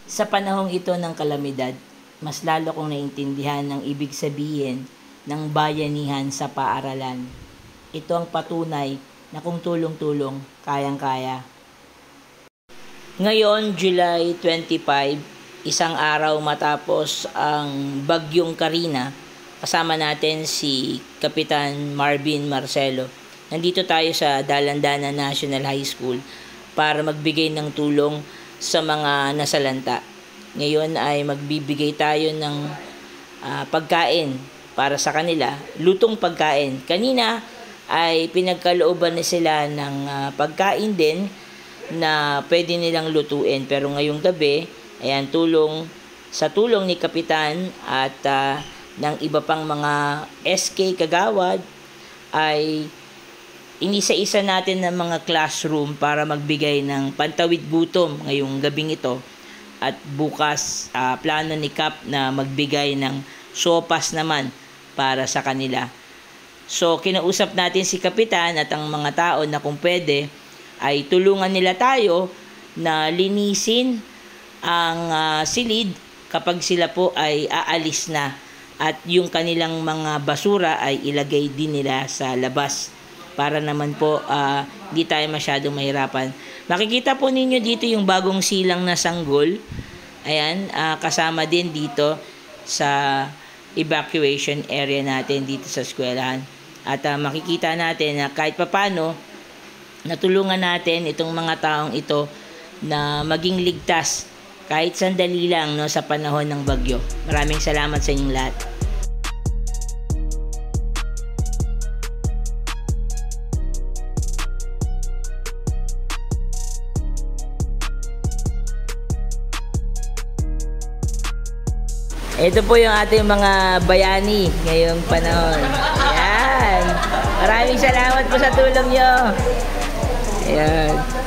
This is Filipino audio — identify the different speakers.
Speaker 1: Sa panahong ito ng kalamidad, mas lalo kong naintindihan ang ibig sabihin ng bayanihan sa paaralan. Ito ang patunay na kung tulong-tulong, kayang-kaya. Ngayon, July 25, isang araw matapos ang Bagyong Karina, kasama natin si Kapitan Marvin Marcelo. Nandito tayo sa Dalandana National High School para magbigay ng tulong sa mga nasalanta. Ngayon ay magbibigay tayo ng pagkain para sa kanila, lutong pagkain. Kanina ay pinagkalooban na sila ng pagkain din na pwede nilang lutuin. Pero ngayong gabi, ayan, sa tulong ni Kapitan at ng iba pang mga SK Kagawad, ay inisa-isa natin ng mga classroom para magbigay ng pantawid gutom ngayong gabing ito. At bukas, plano ni Kap na magbigay ng sopas naman para sa kanila. So, kinausap natin si Kapitan at ang mga tao na kung pwede, ay tulungan nila tayo na linisin ang silid kapag sila po ay aalis na. At yung kanilang mga basura ay ilagay din nila sa labas para naman po di tayo masyadong mahirapan. Makikita po ninyo dito yung bagong silang na sanggol. Ayan, kasama din dito sa evacuation area natin dito sa eskwelahan. At makikita natin na kahit papano, natulungan natin itong mga taong ito na maging ligtas kahit sandali lang, no, sa panahon ng bagyo. Maraming salamat sa inyong lahat. Ito po yung ating mga bayani ngayong panahon. Ayan. Maraming salamat po sa tulong nyo. Ayan.